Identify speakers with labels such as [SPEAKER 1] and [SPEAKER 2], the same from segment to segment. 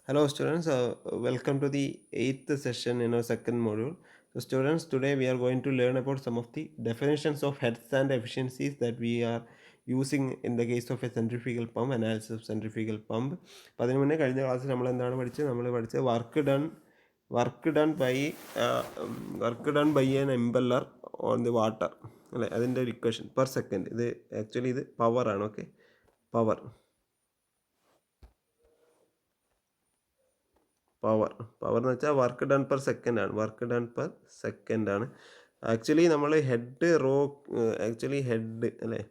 [SPEAKER 1] Hello students, welcome to the 8th session in our second module. So students, today we are going to learn about some of the definitions of heads and efficiencies that we are using in the case of a centrifugal pump, analysis of centrifugal pump. അപ്പോൾ അതിന് മുന്നേ കഴിഞ്ഞ ക്ലാസ്സിൽ നമ്മൾ എന്താണ് പഠിച്ചത്? നമ്മൾ പഠിച്ചത് work done by an impeller on the water അല്ലേ, അതിൻ്റെ ഒരു ഇക്വേഷൻ പെർ സെക്കൻഡ്. ഇത് ആക്ച്വലി ഇത് പവറാണ്. ഓക്കെ, പവർ എന്ന് വെച്ചാൽ വർക്ക് ഡൺ പെർ സെക്കൻഡ് ആണ്. ആക്ച്വലി നമ്മൾ ഹെഡ് ഹെഡ് അല്ലേ,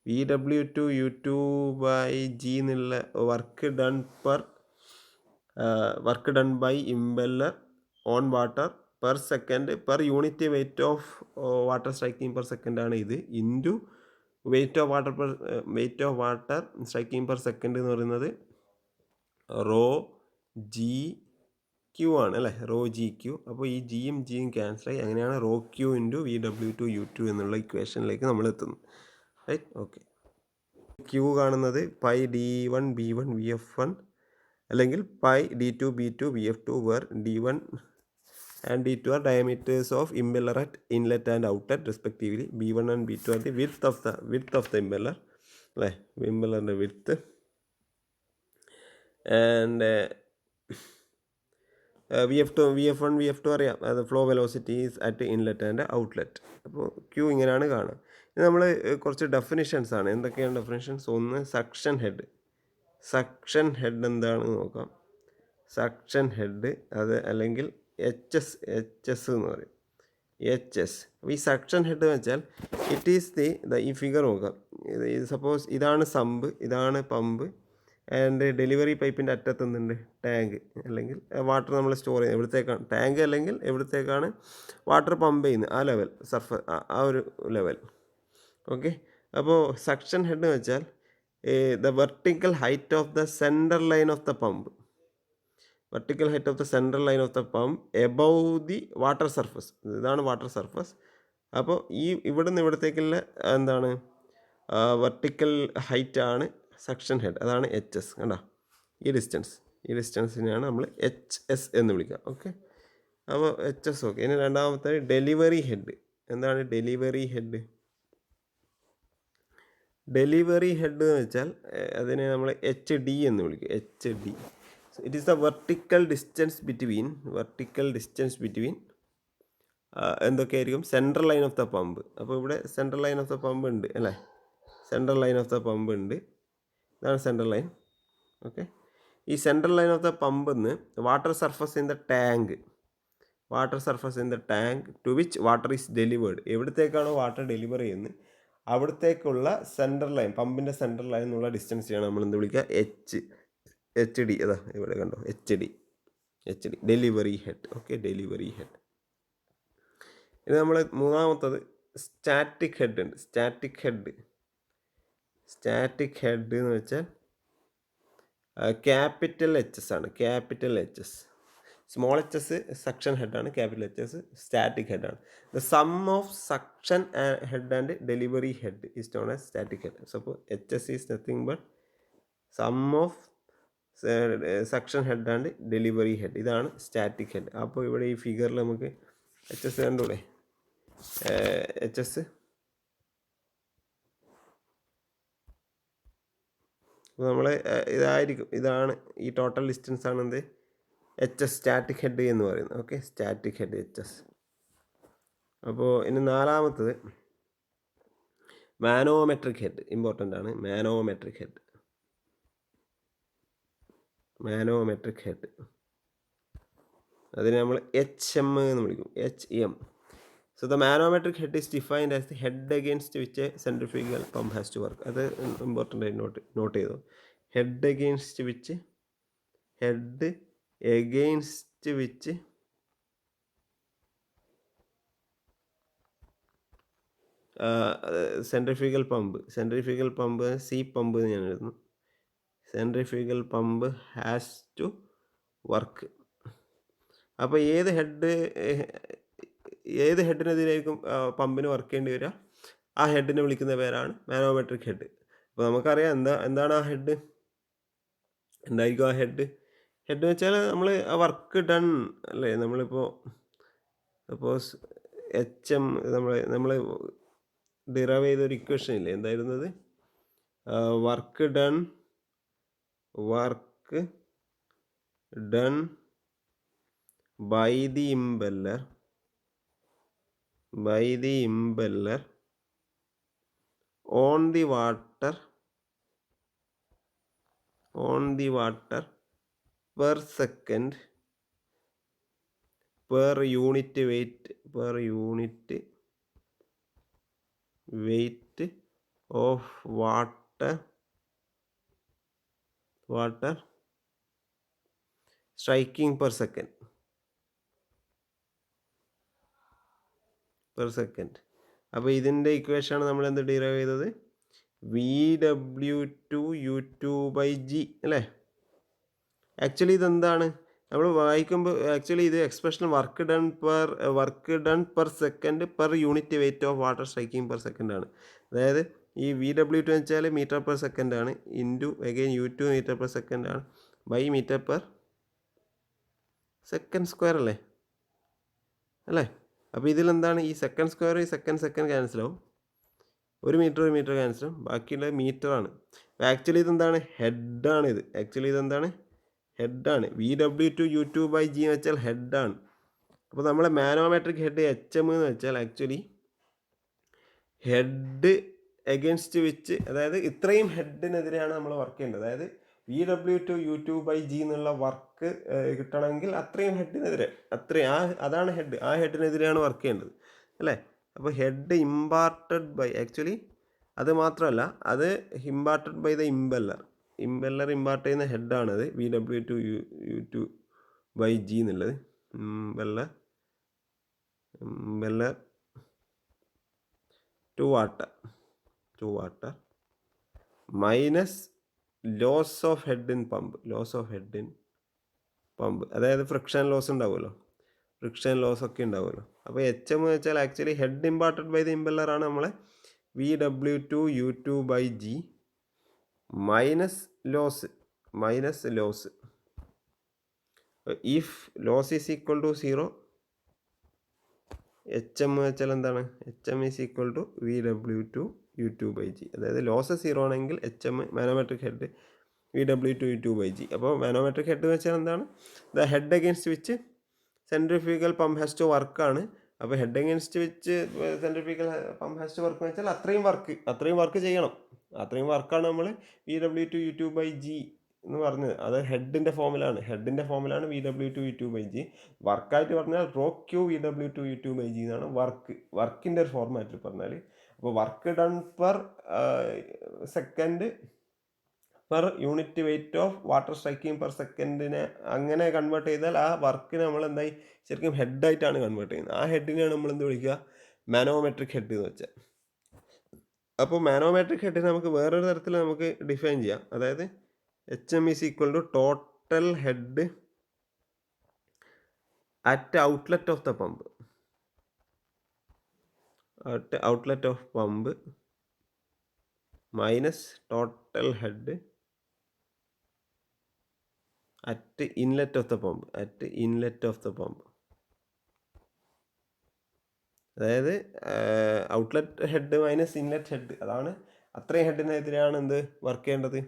[SPEAKER 1] VW2U2/G എന്നുള്ള work done by impeller on water per second per unit weight of water striking per second ആണ് ഇത്, into weight of water striking per second എന്ന് പറയുന്നത് raw G Q ആണ് അല്ലേ, റോ ജി ക്യൂ. അപ്പോൾ ഈ ജിയും ക്യാൻസലായി, അങ്ങനെയാണ് റോ ക്യൂ ഇൻറ്റു VW2U2 എന്നുള്ള ഇക്വേഷനിലേക്ക് നമ്മൾ എത്തുന്നത്. Right, okay. ക്യൂ കാണുന്നത് പൈ D1B1VF1 അല്ലെങ്കിൽ pi D2B2VF2, where D1 and D2 are diameters of impeller at inlet and outlet respectively. B1 and B2 are the width of the impeller അല്ലേ, ഇമ്പല്ലറിൻ്റെ width. And VF1 അറിയാം, അത് flow velocities at inlet and outlet. അപ്പോൾ Q ഇങ്ങനെയാണ് കാണുക. ഇത് നമ്മൾ കുറച്ച് definitions ആണ്. എന്തൊക്കെയാണ് ഡെഫിനിഷൻസ്? ഒന്ന്, സക്ഷൻ ഹെഡ് എന്താണെന്ന് നോക്കാം. സക്ഷൻ ഹെഡ് അത് അല്ലെങ്കിൽ എച്ച് എസ് എന്ന് പറയും, HS. അപ്പോൾ ഈ സക്ഷൻ ഹെഡ് എന്ന് വെച്ചാൽ ഇറ്റ് ഈസ് ഈ ഫിഗർ നോക്കാം. സപ്പോസ് ഇതാണ് സമ്പ്, ഇതാണ് പമ്പ്, ആൻഡ് ഡെലിവറി പൈപ്പിൻ്റെ അറ്റത്ത് നിന്നുണ്ട് ടാങ്ക്, അല്ലെങ്കിൽ വാട്ടർ നമ്മൾ സ്റ്റോർ ചെയ്യുന്നത് എവിടത്തേക്കാണ്, ടാങ്ക് അല്ലെങ്കിൽ എവിടത്തേക്കാണ് വാട്ടർ പമ്പ് ചെയ്യുന്നത്, ആ ലെവൽ, ആ ഒരു ലെവൽ. ഓക്കെ, അപ്പോൾ സക്ഷൻ ഹെഡ് എന്ന് വെച്ചാൽ the vertical height of the centre line of the pump above the water surface. ഇതാണ് വാട്ടർ സർഫസ്. അപ്പോൾ ഇവിടുന്ന് ഇവിടത്തേക്കുള്ള എന്താണ് വെർട്ടിക്കൽ ഹൈറ്റ് ആണ് സക്ഷൻ ഹെഡ്, അതാണ് HS. കണ്ടോ, ഈ ഡിസ്റ്റൻസിനെയാണ് നമ്മൾ HS എന്ന് വിളിക്കുക. ഓക്കെ, അപ്പോൾ HS. ഓക്കെ, ഇനി രണ്ടാമത്തെ ഡെലിവറി ഹെഡ്. എന്താണ് ഡെലിവറി ഹെഡ് എന്ന് വെച്ചാൽ അതിനെ നമ്മൾ HD എന്ന് വിളിക്കും, HD. It is the vertical distance between എന്തൊക്കെയായിരിക്കും, central line of the pump. അപ്പോൾ ഇവിടെ central line of the pump ഉണ്ട് അല്ലേ, ഇതാണ് സെൻട്രൽ ലൈൻ. ഓക്കെ, ഈ സെൻട്രൽ ലൈൻ ഓഫ് ദ പമ്പെന്ന് water surface in the tank to which water is delivered. എവിടത്തേക്കാണോ water deliver ചെയ്യുന്നത് അവിടത്തേക്കുള്ള സെൻട്രൽ ലൈൻ, പമ്പിൻ്റെ സെൻട്രൽ ലൈൻ എന്നുള്ള ഡിസ്റ്റൻസിനെയാണ് നമ്മൾ എന്ത് വിളിക്കുക, HD. അതാ ഇവിടെ കണ്ടോ, HD, delivery head. Okay, delivery head. ഇത് നമ്മൾ മൂന്നാമത്തത് സ്റ്റാറ്റിക് ഹെഡ് ഉണ്ട്. സ്റ്റാറ്റിക് ഹെഡ് എന്ന് വെച്ചാൽ ക്യാപിറ്റൽ HS ആണ്, സ്മോൾ HS സക്ഷൻ ഹെഡാണ്, ക്യാപിറ്റൽ HS സ്റ്റാറ്റിക് ഹെഡാണ്. The sum of suction head and delivery head is known as static head. So അപ്പോൾ HS is nothing but sum of suction head and delivery head, ഇതാണ് static head. അപ്പോൾ ഇവിടെ ഈ ഫിഗറിൽ നമുക്ക് HS കണ്ടൂടെ, HS അപ്പോൾ നമ്മൾ ഇതാണ് ഈ ടോട്ടൽ ഡിസ്റ്റൻസ് ആണ് എന്ത്, HS സ്റ്റാറ്റിക് ഹെഡ് എന്ന് പറയുന്നത്. Okay, static head HS. അപ്പോൾ ഇനി നാലാമത്തത് മാനോമെട്രിക് ഹെഡ്. ഇമ്പോർട്ടൻ്റ് ആണ് മാനോമെട്രിക് ഹെഡ്. അതിനെ നമ്മൾ HM എന്ന് വിളിക്കും, HM. So the manometric head is defined as the head against which a centrifugal pump has to work. അത് ഇമ്പോർട്ടൻ്റ് ആയി നോട്ട് ചെയ്തു. Head against which centrifugal pump C pump എന്ന് ഞാൻ എഴുതുന്നു. Centrifugal pump has to work. അപ്പോൾ ഏത് ഹെഡിനെതിരായിരിക്കും പമ്പിന് work ചെയ്യേണ്ടി വരിക, ആ ഹെഡിനെ വിളിക്കുന്ന പേരാണ് മാനോമെട്രിക് ഹെഡ്. അപ്പോൾ നമുക്കറിയാം എന്താണ് ആ ഹെഡ്, എന്തായിരിക്കും ആ ഹെഡ്, ഹെഡ് വെച്ചാൽ നമ്മൾ ആ വർക്ക് ഡൺ അല്ലേ, നമ്മളിപ്പോൾ സപ്പോസ് HM നമ്മൾ ഡിറൈവ് ചെയ്തൊരു ഇക്വേഷൻ ഇല്ലേ, എന്തായിരുന്നത്? Work done by the impeller on the water per second per unit weight of water striking per second. അപ്പോൾ ഇതിൻ്റെ ഇക്വേഷനാണ് നമ്മൾ എന്ത് ഡിറൈവ് ചെയ്തത്? VW2U2/G അല്ലേ? ആക്ച്വലി ഇതെന്താണ് നമ്മൾ വായിക്കുമ്പോൾ? ആക്ച്വലി ഇത് expression work done per second per unit weight of water striking per second ആണ്. അതായത് ഈ VW2 എന്ന് വെച്ചാൽ മീറ്റർ പെർ സെക്കൻഡ് ആണ്, into again U2 metre per second ആണ്, by metre per second square അല്ലേ? അപ്പോൾ ഇതിലെന്താണ് ഈ സെക്കൻഡ് സ്ക്വയർ സെക്കൻഡ് ക്യാൻസലാവും, ഒരു മീറ്റർ ക്യാൻസലും, ബാക്കിയുള്ള മീറ്ററാണ്. അപ്പോൾ ആക്ച്വലി ഇതെന്താണ്? ഹെഡാണ് ഇത്. ഹെഡാണ്. VW2U2/G എന്ന് വെച്ചാൽ ഹെഡാണ്. അപ്പോൾ നമ്മളെ മാനോമെട്രിക് ഹെഡ് HM എന്ന് വെച്ചാൽ ആക്ച്വലി ഹെഡ് എഗൻസ്റ്റ് വിച്ച്, അതായത് ഇത്രയും ഹെഡിനെതിരെയാണ് നമ്മൾ വർക്ക് ചെയ്യേണ്ടത്. അതായത് VW2U2/G എന്നുള്ള വർക്ക് കിട്ടണമെങ്കിൽ അത്രയും ഹെഡിനെതിരെ, അതാണ് ഹെഡ്, ആ ഹെഡിനെതിരെയാണ് വർക്ക് ചെയ്യേണ്ടത് അല്ലേ? അപ്പോൾ ഹെഡ് ഇമ്പാർട്ടഡ് ബൈ, ആക്ച്വലി അത് മാത്രമല്ല, അത് imparted by the impeller impart ചെയ്യുന്ന ഹെഡാണത് VW2U2/G എന്നുള്ളത്. Impeller to water minus loss of head in pump, അതായത് ഫ്രിക്ഷൻ ലോസ് ഉണ്ടാവുമല്ലോ, ഒക്കെ ഉണ്ടാവുമല്ലോ. അപ്പോൾ HM എന്ന് വെച്ചാൽ actually head imparted by the ഇമ്പല്ലറാണ് നമ്മളെ VW2U2/G minus loss. If loss is equal to 0, HM എന്ന് വെച്ചാൽ എന്താണ്? HM is equal to VW2U2/G. അതായത് ലോസ് 0 ആണെങ്കിൽ HM മാനോമെട്രിക് ഹെഡ് VW2U2/G. അപ്പോൾ മാനോമെട്രിക് ഹെഡ് എന്ന് വെച്ചാൽ എന്താണ്? The head against which centrifugal pump has to വർക്കാണ്. അപ്പോൾ head against which centrifugal pump has to work എന്ന് വെച്ചാൽ അത്രയും വർക്ക് ചെയ്യണം. അത്രയും വർക്കാണ് നമ്മൾ VW2U2/G എന്ന് പറഞ്ഞത്. അത് ഹെഡിൻ്റെ ഫോമിലാണ് VW2U2/G. വർക്കായിട്ട് പറഞ്ഞാൽ റോ ക്യൂ VW2U2/G എന്നാണ് വർക്കിൻ്റെ ഒരു ഫോർമാറ്റിൽ പറഞ്ഞാൽ. അപ്പോൾ work done per second per unit weight of water striking per സെക്കൻഡിനെ അങ്ങനെ കൺവേർട്ട് ചെയ്താൽ ആ വർക്കിനെ നമ്മൾ എന്തായി ശരിക്കും ഹെഡായിട്ടാണ് കൺവേർട്ട് ചെയ്യുന്നത്. ആ ഹെഡിനെയാണ് നമ്മൾ എന്ത് വിളിക്കുക? മാനോമെട്രിക് ഹെഡ് എന്ന് വെച്ചാൽ. അപ്പോൾ മാനോമെട്രിക് ഹെഡിനെ നമുക്ക് വേറൊരു തരത്തിൽ നമുക്ക് ഡിഫൈൻ ചെയ്യാം. അതായത് HM is equal to total head at outlet of the pump minus total head at inlet of the pump. അതായത് outlet head minus inlet head, അതാണ് അത്രയും ഹെഡിനെതിരെയാണ് എന്ത് വർക്ക് ചെയ്യേണ്ടത്?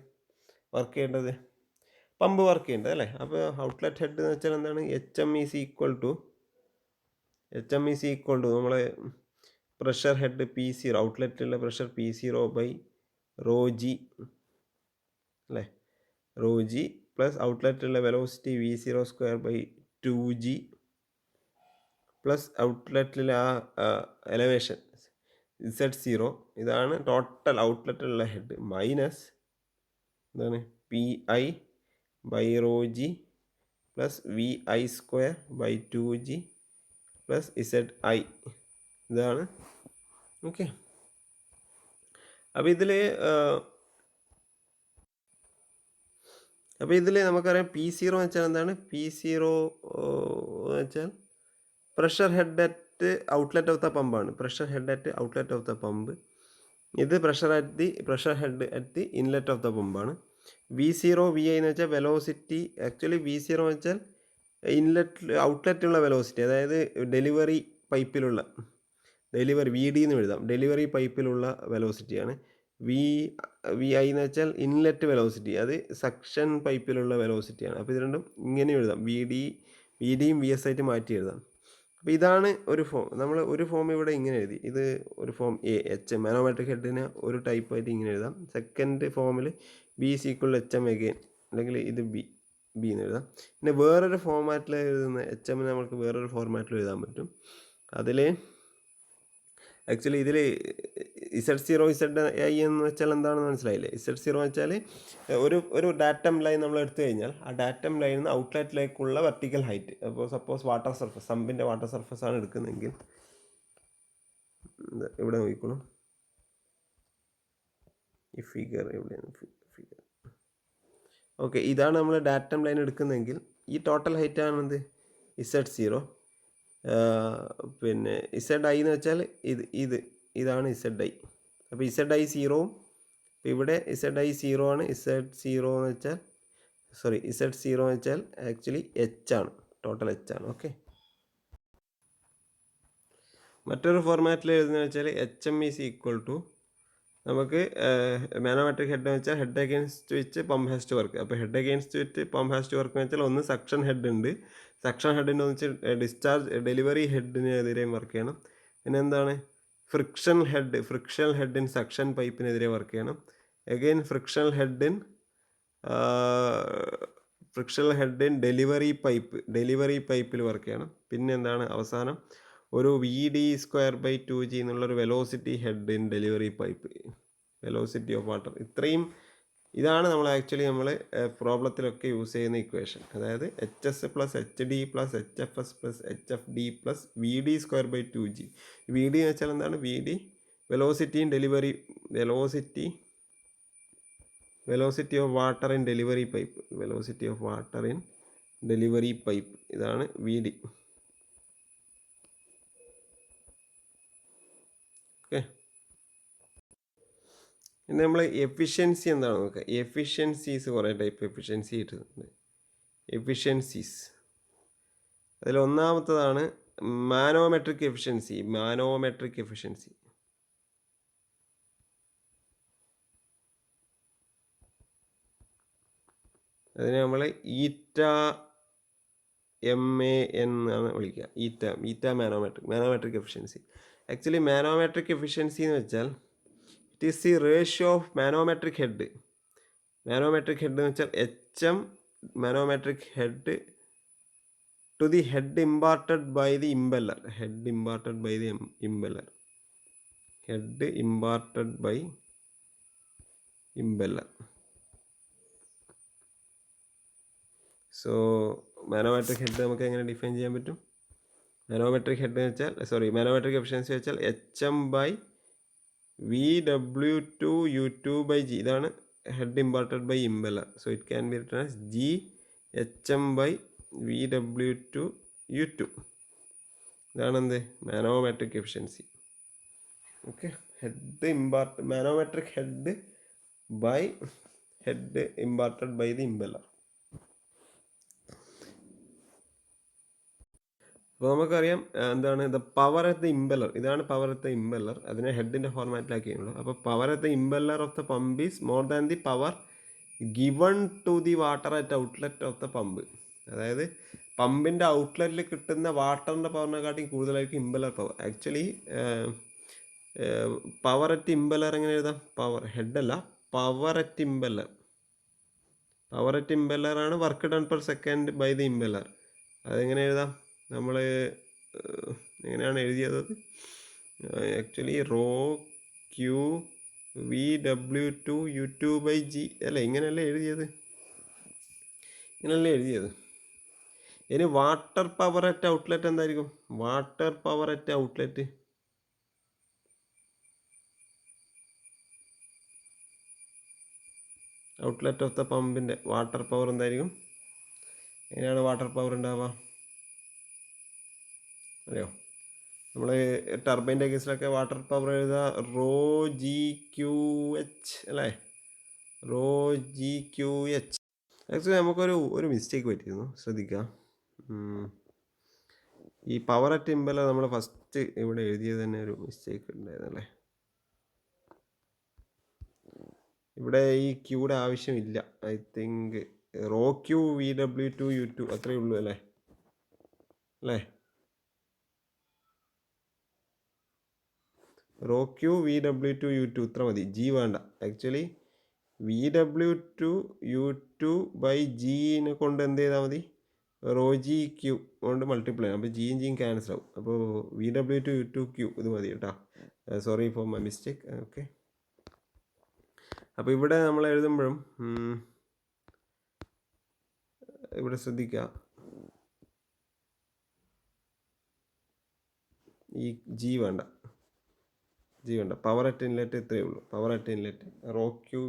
[SPEAKER 1] പമ്പ് വർക്ക് ചെയ്യേണ്ടത് അല്ലേ? അപ്പോൾ ഔട്ട്ലെറ്റ് ഹെഡ് എന്ന് വെച്ചാൽ എന്താണ്? HM ഈസ് ഈക്വൽ ടു നമ്മളെ പ്രഷർ ഹെഡ് P0, ഔട്ട്ലെറ്റിലുള്ള പ്രഷർ P0/ρg അല്ലേ? ρg പ്ലസ് ഔട്ട്ലെറ്റിലുള്ള വെലോസിറ്റി V0²/2g പ്ലസ് ഔട്ട്ലെറ്റിലെ ആ എലവേഷൻ Z0, ഇതാണ് ടോട്ടൽ ഔട്ട്ലെറ്റിലുള്ള ഹെഡ്, മൈനസ് എന്താണ് Pi/ρg plus Vi²/2g plus Zi, ഇതാണ്. ഓക്കെ. അപ്പോൾ ഇതിൽ നമുക്കറിയാം P0 എന്ന് വെച്ചാൽ എന്താണ്? P0 എന്ന് വെച്ചാൽ pressure head at outlet of the പമ്പാണ്. ഇത് pressure head at the inlet of the പമ്പാണ്. V0 VI എന്ന് വെച്ചാൽ വെലോസിറ്റി. ആക്ച്വലി V0 എന്ന് വെച്ചാൽ ഔട്ട്ലെറ്റുള്ള വെലോസിറ്റി, അതായത് ഡെലിവറി പൈപ്പിലുള്ള വി ഡി എന്ന് എഴുതാം, ഡെലിവറി പൈപ്പിലുള്ള വെലോസിറ്റിയാണ്. VI എന്ന് വെച്ചാൽ ഇൻലെറ്റ് വെലോസിറ്റി, അത് സക്ഷൻ പൈപ്പിലുള്ള വെലോസിറ്റിയാണ്. അപ്പോൾ ഇത് രണ്ടും ഇങ്ങനെ എഴുതാം, VDയും VS ആയിട്ട് മാറ്റി എഴുതാം. അപ്പോൾ ഇതാണ് ഒരു ഫോം. നമ്മൾ ഒരു ഫോം ഇവിടെ ഇങ്ങനെ എഴുതി, ഇത് ഒരു ഫോം HM മാനോമെട്രിക് ഹെഡിന് ഒരു ടൈപ്പായിട്ട് ഇങ്ങനെ എഴുതാം. സെക്കൻഡ് ഫോമിൽ B = HM അഗെയിൻ, അല്ലെങ്കിൽ ഇത് ബി എന്ന് എഴുതാം. പിന്നെ വേറൊരു ഫോർമാറ്റിൽ എഴുതുന്ന HM നമുക്ക് വേറൊരു ഫോർമാറ്റിൽ എഴുതാൻ പറ്റും. അതിൽ ആക്ച്വലി ഇതിൽ Z0 ZI എന്ന് വെച്ചാൽ എന്താണെന്ന് മനസ്സിലായില്ലേ? Z0 എന്ന് വെച്ചാൽ ഒരു ഡാറ്റം ലൈൻ നമ്മൾ എടുത്തു കഴിഞ്ഞാൽ ആ ഡാറ്റം ലൈനിൽ നിന്ന് ഔട്ട്ലെറ്റിലേക്കുള്ള വെർട്ടിക്കൽ ഹൈറ്റ്. അപ്പോൾ സപ്പോസ് വാട്ടർ സർഫസ്, സമ്പിൻ്റെ വാട്ടർ സർഫസ് ആണ് എടുക്കുന്നതെങ്കിൽ ഇവിടെ നോക്കിക്കോളും, ഈ ഫിഗർ എവിടെയാണ്? ഫിഗർ ഓക്കെ, ഇതാണ് നമ്മൾ ഡാറ്റം ലൈൻ എടുക്കുന്നതെങ്കിൽ ഈ ടോട്ടൽ ഹൈറ്റ് ആണെന്ത്? Z0. പിന്നെ ZI എന്ന് വെച്ചാൽ ഇതാണ് ZI. അപ്പോൾ ZI 0വും, അപ്പോൾ ഇവിടെ ZI 0 ആണ്. Z0 എന്ന് വെച്ചാൽ Z0 എന്ന് വെച്ചാൽ ആക്ച്വലി H ആണ്, ടോട്ടൽ H ആണ്. ഓക്കെ, മറ്റൊരു ഫോർമാറ്റിൽ എഴുതുന്നത് വെച്ചാൽ HM = നമുക്ക് മാനോമെട്രിക് ഹെഡ് എന്ന് വെച്ചാൽ head against which pump has to work. അപ്പോൾ head against which pump has to work എന്ന് വെച്ചാൽ ഒന്ന് സക്ഷൻ ഹെഡ് ഉണ്ട്, സക്ഷൻ ഹെഡിൻ്റെ ഒന്ന് വെച്ചാൽ ഡെലിവറി ഹെഡിനെതിരെ വർക്ക് ചെയ്യണം. പിന്നെ എന്താണ്? ഫ്രിക്ഷൻ ഹെഡിൻ സക്ഷൻ പൈപ്പിനെതിരെ വർക്ക് ചെയ്യണം. അഗെയിൻ ഫ്രിക്ഷൻ ഹെഡിൻ ഡെലിവറി പൈപ്പിൽ വർക്ക് ചെയ്യണം. പിന്നെ എന്താണ് അവസാനം? ഒരു VD²/2G എന്നുള്ളൊരു velocity head in delivery pipe, velocity of water. ഇതാണ് നമ്മൾ പ്രോബ്ലത്തിലൊക്കെ യൂസ് ചെയ്യുന്ന ഇക്വേഷൻ. അതായത് HS + HD + HFS + HFD + VD²/2G. VD എന്ന് വെച്ചാൽ എന്താണ്? VD velocity in delivery, velocity of water in delivery pipe, ഇതാണ് VD. ഓക്കെ, ഇനി നമ്മൾ എഫിഷ്യൻസി എന്താണ് നോക്കുക. എഫിഷ്യൻസീസ് കുറേ ടൈപ്പ് എഫിഷ്യൻസി കിട്ടുന്നുണ്ട്. അതിൽ ഒന്നാമത്തതാണ് മാനോമെട്രിക് എഫിഷ്യൻസി. അതിനെ നമ്മൾ ETA-MA എന്നാണ് വിളിക്കുക. Eta manometric efficiency. Actually manometric efficiency എന്ന് വെച്ചാൽ it is the ratio of manometric head എന്ന് വെച്ചാൽ HM manometric head to the head imparted by the impeller. So manometric head നമുക്ക് എങ്ങനെ ഡിഫൈൻ ചെയ്യാൻ പറ്റും? മാനോമെട്രിക് എഫിഷ്യൻസി വെച്ചാൽ HM/VW2 U2/G. ഇതാണ് head imparted by impeller. So it can be written as GHM/VW2 U2. ഇതാണ് എന്ത്? Manometric efficiency. Okay, manometric head imparted by the impeller. അപ്പോൾ നമുക്കറിയാം എന്താണ് the power at the impeller. ഇതാണ് പവർ അറ്റ് ദ ഇമ്പല്ലർ. അതിനെ ഹെഡിൻ്റെ ഫോർമാറ്റിലാക്കിയുള്ളൂ. അപ്പോൾ power at the impeller of the pump is more than the power given to the water at outlet of the pump. അതായത് പമ്പിൻ്റെ ഔട്ട്ലെറ്റിൽ കിട്ടുന്ന വാട്ടറിൻ്റെ പവറിനെക്കാട്ടിയും കൂടുതലായിരിക്കും impeller power. Actually power at impeller എങ്ങനെ എഴുതാം? ഹെഡല്ല, പവർ അറ്റ് ഇമ്പല്ലറാണ് work done per second by the impeller. അതെങ്ങനെ എഴുതാം? നമ്മൾ എങ്ങനെയാണ് എഴുതിയത്? ആക്ച്വലി ρQ/VW2 U2/G അല്ലേ? ഇങ്ങനെയല്ലേ എഴുതിയത്? ഇനി വാട്ടർ പവർ അറ്റ് ഔട്ട്ലെറ്റ് എന്തായിരിക്കും? ഔട്ട്ലെറ്റ് ഓഫ് ദ പമ്പിൻ്റെ വാട്ടർ പവർ എന്തായിരിക്കും? എങ്ങനെയാണ് വാട്ടർ പവർ ഉണ്ടാവുക? അറിയോ? നമ്മൾ ടർബൈൻ്റെ കേസിലൊക്കെ വാട്ടർ പവർ എഴുതുക ρGQH അല്ലേ? Rho G Q H. Actually നമുക്കൊരു മിസ്റ്റേക്ക് പറ്റിയിരുന്നു, ശ്രദ്ധിക്കുക. ഈ പവർ അറ്റ് ഇമ്പല്ല നമ്മൾ ഫസ്റ്റ് ഇവിടെ എഴുതിയത് തന്നെ ഒരു മിസ്റ്റേക്ക് ഉണ്ടായിരുന്നല്ലേ. ഇവിടെ ഈ ക്യൂടെ ആവശ്യമില്ല. I think raw Q VW2U2 അത്രയേ ഉള്ളൂ അല്ലേ. റോ ക്യൂ VW2U2 ഇത്ര മതി, ജി വേണ്ട. ആക്ച്വലി VW2U2 ബൈ ജിനെ കൊണ്ട് എന്ത് ചെയ്താൽ മതി, റോ ജി ക്യൂ കൊണ്ട് മൾട്ടിപ്ലൈ അപ്പോൾ ജിയും ജിയും ക്യാൻസൽ ആവും. അപ്പോൾ VW2U2Q ഇത് മതി കേട്ടോ. Sorry for my mistake. Okay, അപ്പോൾ ഇവിടെ നമ്മൾ എഴുതുമ്പോഴും ഇവിടെ ശ്രദ്ധിക്കുക, ഈ ജി വേണ്ട, പവർ അറ്റ് ഇൻലെറ്റ് ഇത്രയേ ഉള്ളൂ. Power at inlet rho Q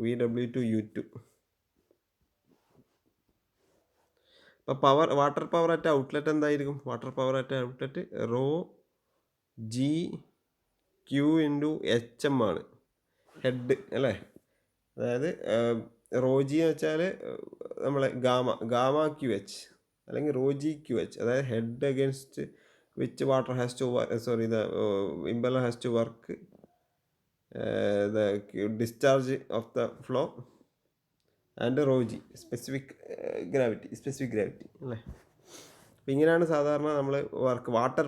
[SPEAKER 1] VW2U2. അപ്പോൾ വാട്ടർ പവർ അറ്റ് ഔട്ട്ലെറ്റ് എന്തായിരിക്കും? Water power at outlet rho G Q into HM ആണ്, ഹെഡ് അല്ലേ. അതായത് റോ ജി എന്ന് വെച്ചാൽ നമ്മളെ ഗാമ QH അല്ലെങ്കിൽ റോ ജി QH, അതായത് head against which water has to the impeller has to work the discharge of the flow and rho G specific gravity അല്ലേ. അപ്പോൾ ഇങ്ങനെയാണ് സാധാരണ നമ്മൾ വാട്ടർ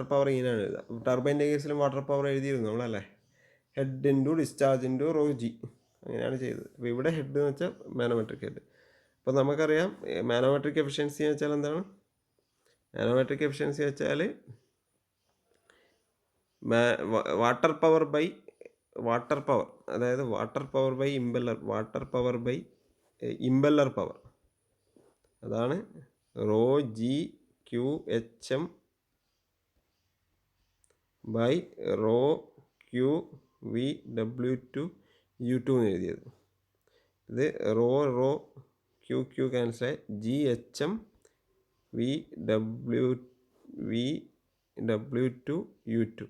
[SPEAKER 1] പവർ ഇങ്ങനെയാണ് എഴുതുക. ടർബൈൻ്റെ കേസിലും വാട്ടർ പവർ എഴുതിയിരുന്നു നമ്മളല്ലേ, head into discharge into raw G, അങ്ങനെയാണ് ചെയ്തത്. അപ്പോൾ ഇവിടെ ഹെഡ് എന്ന് വെച്ചാൽ മാനോമെട്രിക് ഹെഡ്. അപ്പോൾ നമുക്കറിയാം മാനോമെട്രിക് എഫിഷ്യൻസി എന്ന് വെച്ചാൽ എന്താണ്? മാനോമെട്രിക് എഫിഷ്യൻസി വെച്ചാൽ വാട്ടർ പവർ, അതായത് water power by impeller power, അതാണ് rho G Q HM by rho Q VW2U2 എന്ന് എഴുതിയത്. ഇത് റോ ക്യു ക്യാൻസലായി GHM VW2U2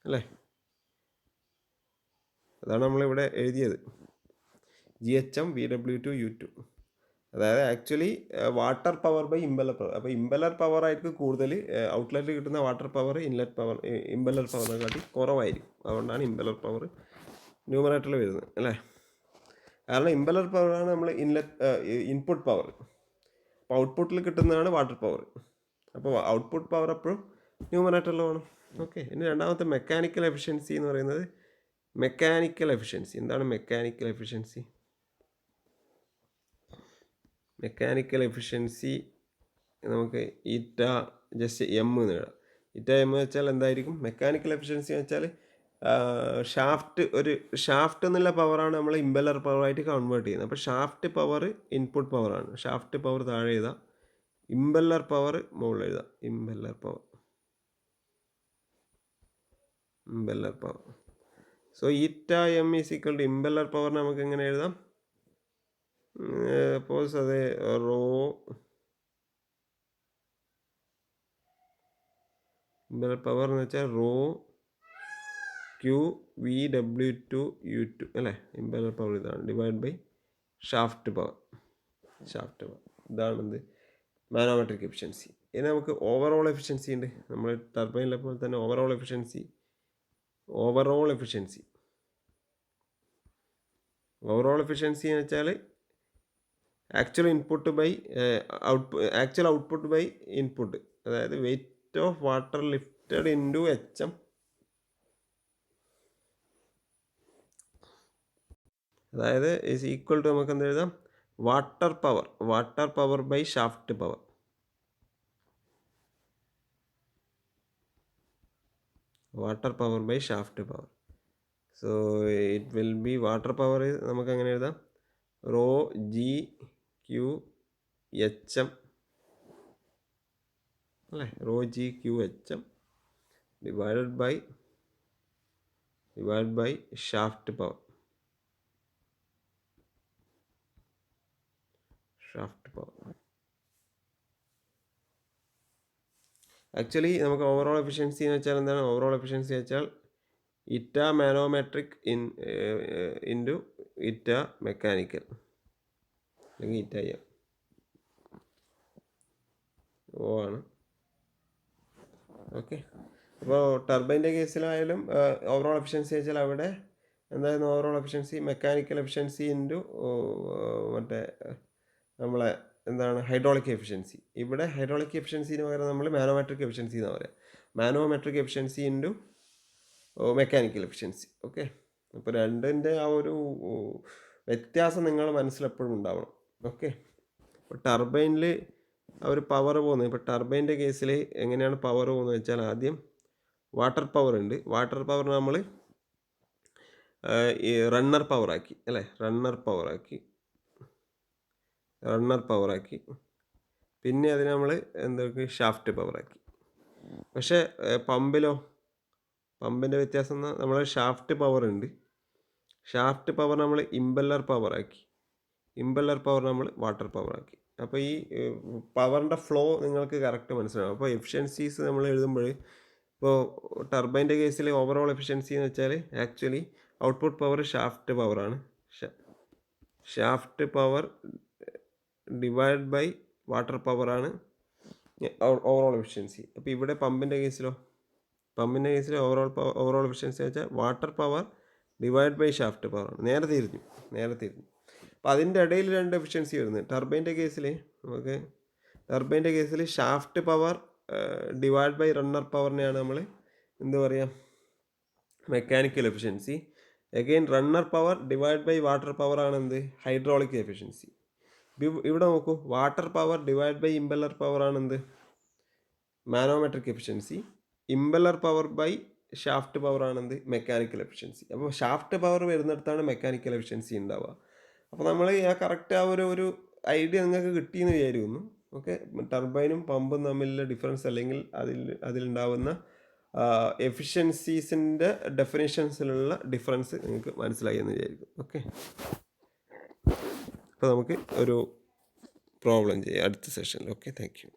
[SPEAKER 1] അല്ലേ. അതാണ് നമ്മളിവിടെ എഴുതിയത്, GHM VW2U2. അതായത് actually water power by impeller power. അപ്പോൾ ഇമ്പല്ലർ പവർ ആയിരിക്കും കൂടുതൽ, ഔട്ട്ലെറ്റിൽ കിട്ടുന്ന വാട്ടർ പവർ ഇമ്പല്ലർ പവറിനെക്കാട്ടി കുറവായിരിക്കും. അതുകൊണ്ടാണ് ഇമ്പല്ലർ പവർ ന്യൂമറേറ്ററിൽ വരുന്നത് അല്ലേ. കാരണം ഇമ്പല്ലർ പവറാണ് നമ്മൾ ഇൻപുട്ട് പവർ, അപ്പോൾ ഔട്ട്പുട്ടിൽ കിട്ടുന്നതാണ് വാട്ടർ പവർ. അപ്പോൾ ഔട്ട്പുട്ട് പവർ എപ്പോഴും ന്യൂമറേറ്ററിൽ വേണം. ഓക്കെ, ഇനി രണ്ടാമത്തെ മെക്കാനിക്കൽ എഫിഷ്യൻസി എന്ന് പറയുന്നത്. എന്താണ് മെക്കാനിക്കൽ എഫിഷ്യൻസി? നമുക്ക് ഈറ്റ ജസ്റ്റ് എം എന്ന് എഴുതാം. ഈറ്റ എം വെച്ചാൽ എന്തായിരിക്കും? മെക്കാനിക്കൽ എഫിഷ്യൻസി എന്ന് വെച്ചാൽ ഷാഫ്റ്റ് എന്നുള്ള പവറാണ് നമ്മൾ ഇമ്പല്ലർ പവറായിട്ട് കൺവേർട്ട് ചെയ്യുന്നത്. അപ്പോൾ ഷാഫ്റ്റ് പവർ ഇൻപുട്ട് പവറാണ്. ഷാഫ്റ്റ് പവർ താഴെ എഴുതാം, ഇമ്പല്ലർ പവർ മുകളിൽ എഴുതാം. Impeller power. So eta M is equal to impeller power നമുക്ക് എങ്ങനെ എഴുതാം? സപ്പോസ് അത് റോ ഇമ്പല്ലർ പവർ എന്ന് വെച്ചാൽ റോ ക്യൂ VW2U2 അല്ലേ. ഇമ്പല്ലർ പവർ ഇതാണ്, ഡിവൈഡ് ബൈ ഷാഫ്റ്റ് പവർ. ഇതാണ് എന്ത്? Manometric efficiency. ഇനി നമുക്ക് ഓവറോൾ എഫിഷ്യൻസി ഉണ്ട്. നമ്മൾ ടർബൈനിലെ പോലെ തന്നെ ഓവറോൾ എഫിഷ്യൻസി എന്ന് വെച്ചാൽ ആക്ച്വൽ ഔട്ട്പുട്ട് ബൈ ഇൻപുട്ട്, അതായത് weight of water lifted into HM, അതായത് ഈസ് ഈക്വൽ ടു നമുക്ക് എന്ത് എഴുതാം? Water power by shaft power. So it will be water power നമുക്ക് അങ്ങനെ എഴുതാം, റോ ജി ക്യു HM അല്ലേ, rho G Q HM divided by shaft power. Actually നമുക്ക് overall efficiency എന്ന് വെച്ചാൽ എന്താണ്? ഓവറോൾ എഫിഷ്യൻസി വെച്ചാൽ eta manometric into eta mechanical, അല്ലെങ്കിൽ ഇറ്റ ഓ ആണ്. ഓക്കെ, അപ്പോൾ ടർബൈൻ്റെ കേസിലായാലും ഓവറോൾ എഫിഷ്യൻസി വെച്ചാൽ അവിടെ എന്തായിരുന്നു overall efficiency? Mechanical efficiency into മറ്റേ നമ്മളെ എന്താണ് ഹൈഡ്രോളിക് എഫിഷ്യൻസി. ഇവിടെ ഹൈഡ്രോളിക് എഫിഷ്യൻസിന് പകരം നമ്മൾ മാനോമെട്രിക് എഫിഷ്യൻസി എന്ന് പറയാം. Manometric efficiency into mechanical efficiency. Okay, അപ്പോൾ രണ്ടിൻ്റെ ആ ഒരു വ്യത്യാസം നിങ്ങൾ മനസ്സിലെപ്പോഴും ഉണ്ടാവണം. ഓക്കെ, ഇപ്പോൾ ടർബൈനിൽ ആ ഒരു പവർ പോകുന്നത്, ഇപ്പോൾ ടർബൈൻ്റെ കേസിൽ എങ്ങനെയാണ് പവർ പോകുന്നത് വെച്ചാൽ ആദ്യം വാട്ടർ പവർ ഉണ്ട്. വാട്ടർ പവർ നമ്മൾ ഈ റണ്ണർ പവറാക്കി അല്ലേ, റണ്ണർ പവറാക്കി പിന്നെ അതിന് നമ്മൾ എന്തൊക്കെ ഷാഫ്റ്റ് പവറാക്കി. പക്ഷേ പമ്പിൻ്റെ വ്യത്യാസം എന്നാൽ നമ്മൾ ഷാഫ്റ്റ് പവർ ഉണ്ട്, ഷാഫ്റ്റ് പവർ നമ്മൾ ഇമ്പല്ലർ പവറാക്കി, ഇമ്പല്ലർ പവർ നമ്മൾ വാട്ടർ പവറാക്കി. അപ്പോൾ ഈ പവറിൻ്റെ ഫ്ലോ നിങ്ങൾക്ക് കറക്റ്റ് മനസ്സിലാവും. അപ്പോൾ എഫിഷ്യൻസീസ് നമ്മൾ എഴുതുമ്പോൾ ഇപ്പോൾ ടർബൈൻ്റെ കേസിൽ ഓവറോൾ എഫിഷ്യൻസി എന്ന് വെച്ചാൽ ആക്ച്വലി ഔട്ട്പുട്ട് പവർ ഷാഫ്റ്റ് പവറാണ്, shaft power divide by water പവറാണ് ഓവറോൾ എഫിഷ്യൻസി. അപ്പോൾ ഇവിടെ പമ്പിൻ്റെ കേസിൽ ഓവറോൾ എഫിഷ്യൻസി വെച്ചാൽ water power divide by shaft പവറാണ്. നേരെ തിരിഞ്ഞു. അപ്പോൾ അതിൻ്റെ ഇടയിൽ രണ്ട് എഫിഷ്യൻസി വരുന്നത്. ടർബൈൻ്റെ കേസിൽ shaft power divide by runner പവറിനെയാണ് നമ്മൾ എന്ത് പറയുക, mechanical efficiency. Again runner power divide by water പവറാണ് എന്ത്, ഹൈഡ്രോളിക് എഫിഷ്യൻസി. ഇവിടെ നോക്കൂ, water power divide by impeller പവറാണ് എന്ത്, manometric efficiency. Impeller power by shaft പവറാണ് എന്ത്, മെക്കാനിക്കൽ എഫിഷ്യൻസി. അപ്പോൾ ഷാഫ്റ്റ് പവർ വരുന്നിടത്താണ് മെക്കാനിക്കൽ എഫിഷ്യൻസി ഉണ്ടാവുക. അപ്പോൾ നമ്മൾ ആ കറക്റ്റ് ആ ഒരു ഐഡിയ നിങ്ങൾക്ക് കിട്ടിയെന്ന് വിചാരിക്കുന്നു. ഓക്കെ, ടർബൈനും പമ്പും തമ്മിലുള്ള ഡിഫറൻസ് അല്ലെങ്കിൽ അതിലുണ്ടാവുന്ന എഫിഷ്യൻസീസിൻ്റെ ഡെഫിനേഷൻസിലുള്ള ഡിഫറൻസ് നിങ്ങൾക്ക് മനസ്സിലായി എന്ന് വിചാരിക്കും. ഓക്കെ, അപ്പോൾ നമുക്ക് ഒരു പ്രോബ്ലം ചെയ്യാം അടുത്ത സെഷനിൽ. Okay, thank you.